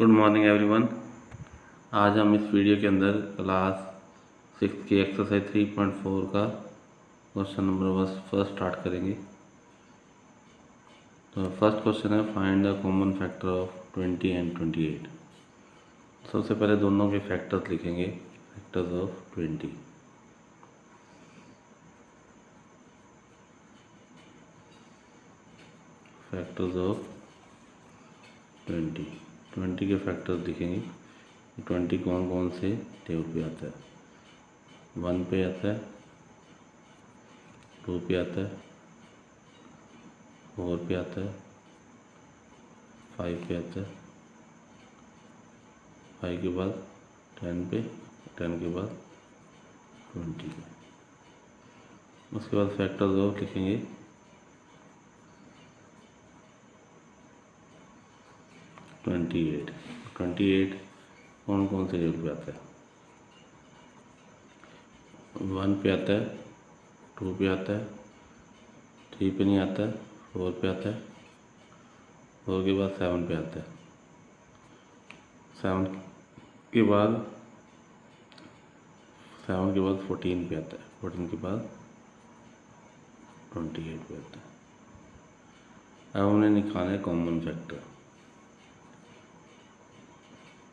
Good morning everyone. आज हम इस वीडियो के अंदर क्लास 6 की एक्सरसाइज 3.4 का क्वेश्चन नंबर फर्स्ट स्टार्ट करेंगे। तो फर्स्ट क्वेश्चन है find the common factor of 20 and 28। सबसे पहले दोनों के फैक्टर्स लिखेंगे, फैक्टर्स ऑफ 20। फैक्टर्स ऑफ 20 के फैक्टर्स लिखेंगे। 20 कौन कौन से टेबल पे आता है? 1 पे आता है, 2 पे आता है, 4 पे आता है, 5 पे आता है, 5 के बाद 10 पे, 10 के बाद 20 पे। उसके बाद फैक्टर्स ऑफ लिखेंगे 28 कौन कौन से टेबल पे आता है? 1 पे आता है, 2 पे आता है, 3 पे नहीं आता है, 4 पे आता है, 4 के बाद 7 पे आता है, 7 के बाद 14 पे आता है, 14 के बाद 28 पे आता है। अब हमने निकालना है कॉमन फैक्टर।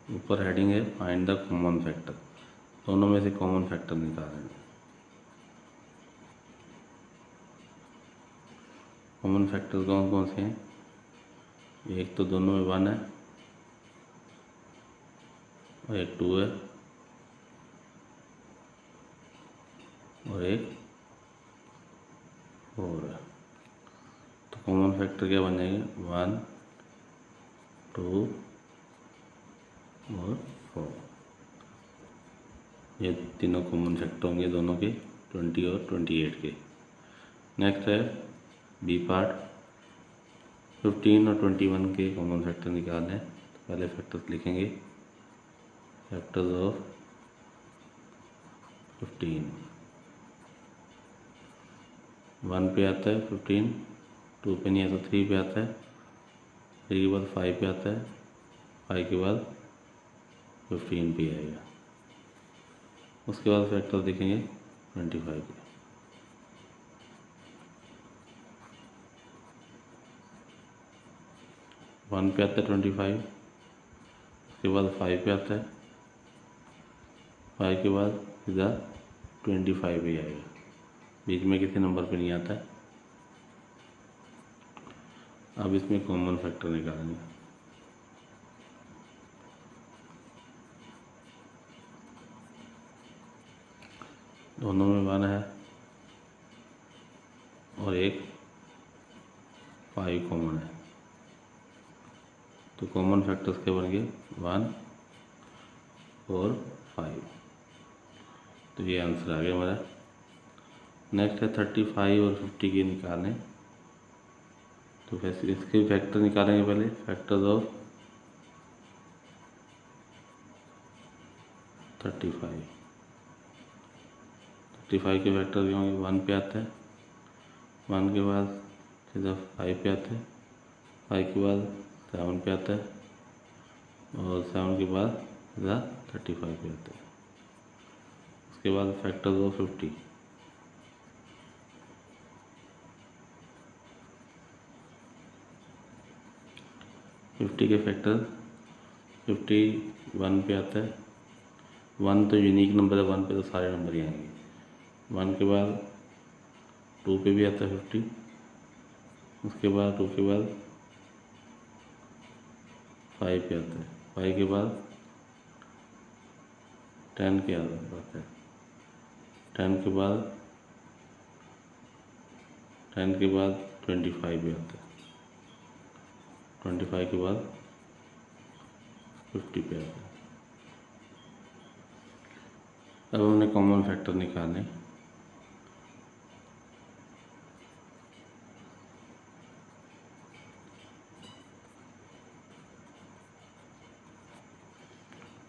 ऊपर हेडिंग है फाइंड द कॉमन फैक्टर, दोनों में से कॉमन फैक्टर निकालेंगे। कॉमन फैक्टर कौन कौन से हैं? एक तो दोनों में 1 है और एक 2 है और एक 4 है। तो कॉमन फैक्टर क्या बन जाएंगे? 1, 2 और 4। ये तीनों कॉमन फैक्टर होंगे दोनों के, 20 और 28 के। नेक्स्ट है बी पार्ट, 15 और 21 के कॉमन फैक्टर निकालने हैं। तो पहले फैक्टर्स लिखेंगे, फैक्टर्स ऑफ 15। 1 पे आता है 15, 2 पे नहीं आता, 3 पे आता है, 3 के बाद 5 पे आता है, 5 के बाद 15 पे आएगा। उसके बाद फैक्टर देखेंगे 25 के। 1 पे आता है 25, उसके बाद 5 पे आता है, 5 के बाद सीधा 25 पे आएगा, बीच में किसी नंबर पे नहीं आता है। अब इसमें कॉमन फैक्टर निकालेंगे। दोनों में 1 है और एक 5 कॉमन है, तो कॉमन फैक्टर्स के बन गए 1 और 5। तो ये आंसर आ गया हमारा। नेक्स्ट है 35 और 50 के निकालने। तो वैसे इसके फैक्टर निकालेंगे पहले, फैक्टर्स ऑफ 35। 35 के फैक्टर क्या होंगे? 1 पे आता है, 1 के बाद सीधा 5 पे आता है, 5 के बाद 7 पे आता है और 7 के बाद सीधा 35 पे आता है। उसके बाद फैक्टर्स ऑफ 50। 50 के फैक्टर 51 पे आता है। 1 तो यूनिक नंबर है, 1 पे तो सारे नंबर ही आएंगे। 1 के बाद 2 पे भी आता है 50, उसके बाद 2 के बाद 5 पे आता है, 5 के बाद 10 के आता है, 10 के बाद 25 पे आता है, 25 के बाद 50 पे आता है। अब हमने कॉमन फैक्टर निकालने।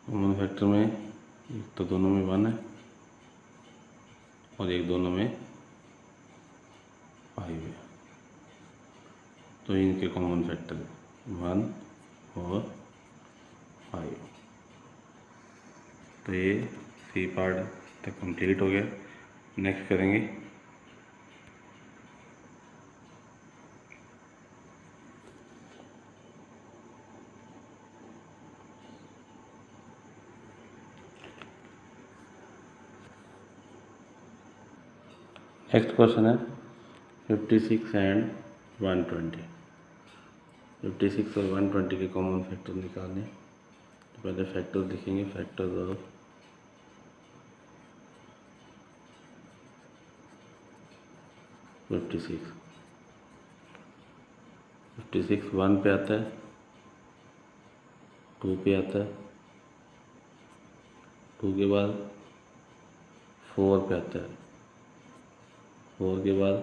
कॉमन फैक्टर में एक तो दोनों में 1 है और एक दोनों में 5 है, तो इनके कॉमन फैक्टर 1 और तो ये सी पार्ट तक कंप्लीट हो गया। नेक्स्ट करेंगे नेक्स्ट क्वेश्चन है 56 एंड 120। 56 और 120 के कॉमन फैक्टर निकालने। तो पहले फैक्टर लिखेंगे, फैक्टर ऑफ 56। 56 1 पे आता है, 2 पे आता है, 2 के बाद 4 पे आता है, 4 के बाद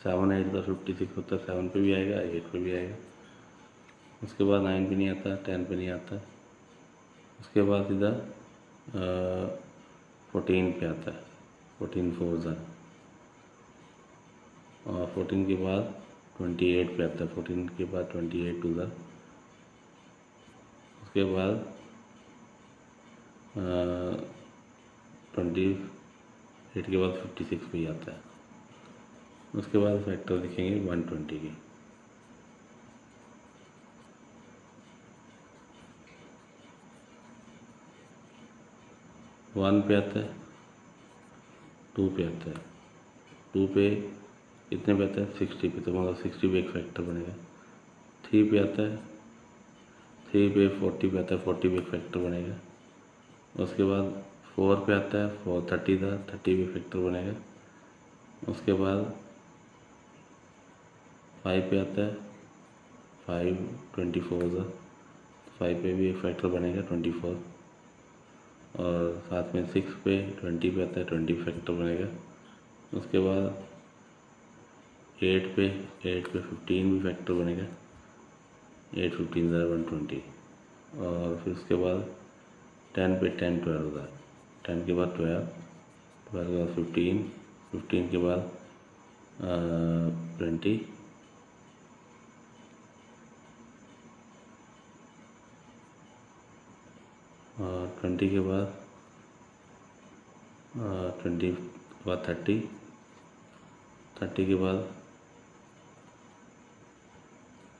7 8 का 56 होता है, 7 पे भी आएगा, 8 पे भी आएगा। उसके बाद 9 पे नहीं आता, 10 पे नहीं आता। उसके बाद सीधा 14 पे आता है, 14 4 ज़ा, और 14 के बाद 28 पे आता है, 14 के बाद 28 2 ज़ा। उसके बाद 28 के बाद 56 पे ही आता है। उसके बाद फैक्टर लिखेंगे 120 की। 1 पे आता है, 2 पे आता है, 2 पे कितने पे आता है 60 पे, तो मतलब 60 पे एक फैक्टर बनेगा। 3 पे आता है, 3 पे 40 पे आता है, 40 पे एक फैक्टर बनेगा। उसके बाद 4 पे आता है, 4 30 था, 30 पे फैक्टर बनेगा। उसके बाद 5 पे आता है, 5 24 था, 5 पे भी एक फैक्टर बनेगा 24। और साथ में 6 पे 20 पे आता है, 20 फैक्टर बनेगा। उसके बाद 8 पे 15 भी फैक्टर बनेगा, 8 15 ज़रा 120। और फिर उसके बाद 10 पे 10 12 था, 10 के बाद 12, 12 के बाद 15, 15 के बाद 20, और 20 के बाद 20 के बाद 30,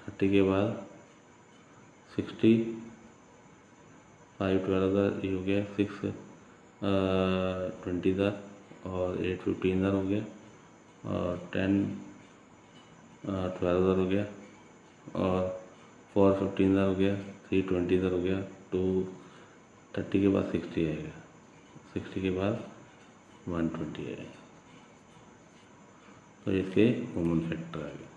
30 के बाद 60, 5 12 था, ये हो गया 6 20 था, और 8 15 था हो गया, और 10 12 था हो गया, और 4 15 था हो गया, 3 20 था हो गया, 2 30 के बाद 60 आएगा, 60 के बाद 120 आएगा। तो इसके कॉमन फैक्टर आ गए।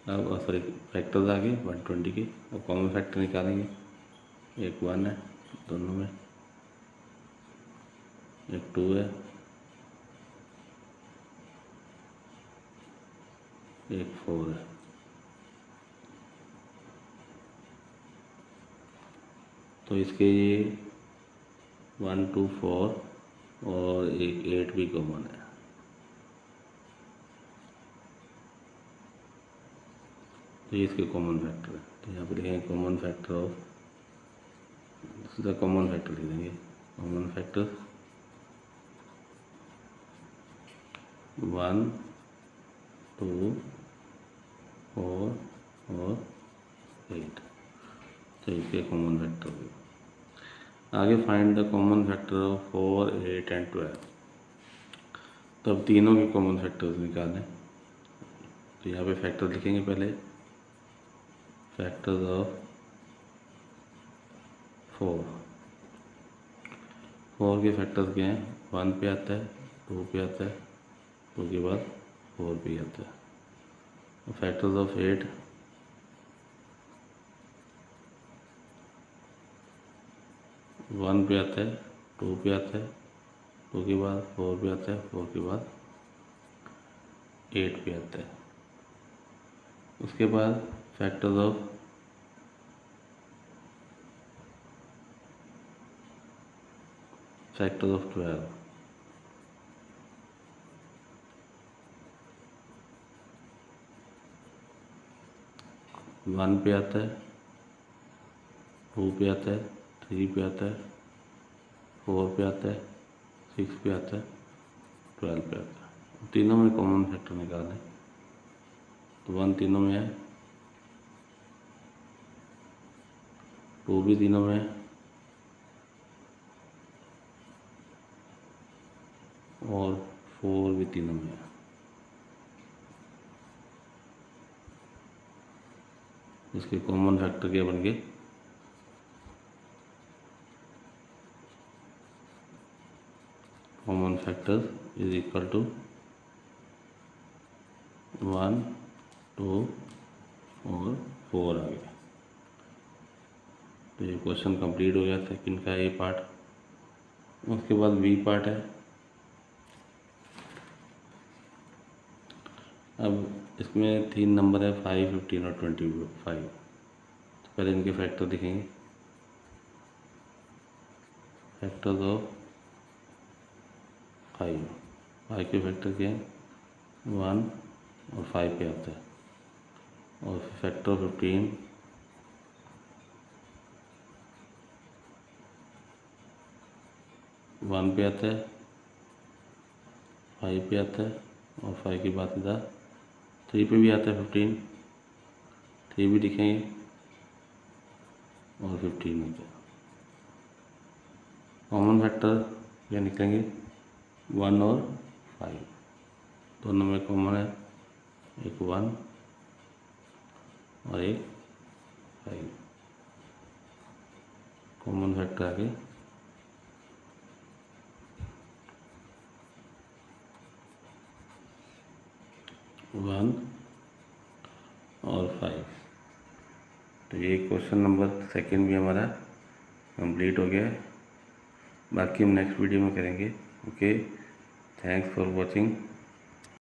अब सॉरी फैक्टर्स आ गए 120 के, और कॉमन फैक्टर निकालेंगे। एक 1 है दोनों में, एक 2 है, एक 4 है। तो इसके ये 1 2 4 और एक 8 भी कॉमन है। तो ये इसके कॉमन फैक्टर है। तो यहाँ पे लिखेंगे कॉमन फैक्टर ऑफ, सीधा कॉमन फैक्टर लिख देंगे, कॉमन फैक्टर 1 2 4 और 8। तो इसके कॉमन फैक्टर हो गए। आगे find the common factor of 4 8 and 12। तो अब तीनों के कॉमन फैक्टर्स निकालें। तो यहाँ पे फैक्टर लिखेंगे पहले, फैक्टर्स ऑफ 4। 4 के फैक्टर्स क्या हैं, 1 पे आता है, 2 पे आता है, 2 के बाद 4 पे आता है। फैक्टर्स ऑफ 8, 1 पे आता है, 2 पे आता है, 2 के बाद 4 पे आता है, 4 के बाद 8 पे आता है। उसके बाद फैक्टर्स ऑफ 12, 1 पे आता है, 2 पे आता है, 3 पे आता है, 4 पे आता है, 6 पे आता है, 12 पे आता है। तीनों में कॉमन फैक्टर निकालें तो 1 तीनों में है, 2 भी तीनों में है, और 4 भी तीनों में है। इसके कॉमन फैक्टर क्या बन गए? Common factor is equal to 1, 2 और 4 आ गया। तो ये क्वेश्चन कंप्लीट हो गया सेकंड का ए पार्ट। उसके बाद बी पार्ट है। अब इसमें 3 नंबर है, 5, 15 और 25। तो पहले इनके फैक्टर दिखेंगे। फैक्टर्स ऑफ 5 के फैक्टर क्या है? 1 और 5 पे आता है। और फैक्टर 15 1 पे आता है, 5 पे आता है, और 5 के बाद सीधा 3 पे भी आता है। 15 3 भी दिखेंगे और 15 होता है। कॉमन फैक्टर क्या निकलेंगे? 1 और 5 दोनों में कॉमन है, एक 1 और एक 5। कॉमन फैक्टर आगे 1 और 5। तो ये क्वेश्चन नंबर सेकंड भी हमारा कंप्लीट हो गया है। बाकी हम नेक्स्ट वीडियो में करेंगे। Okay, thanks for watching.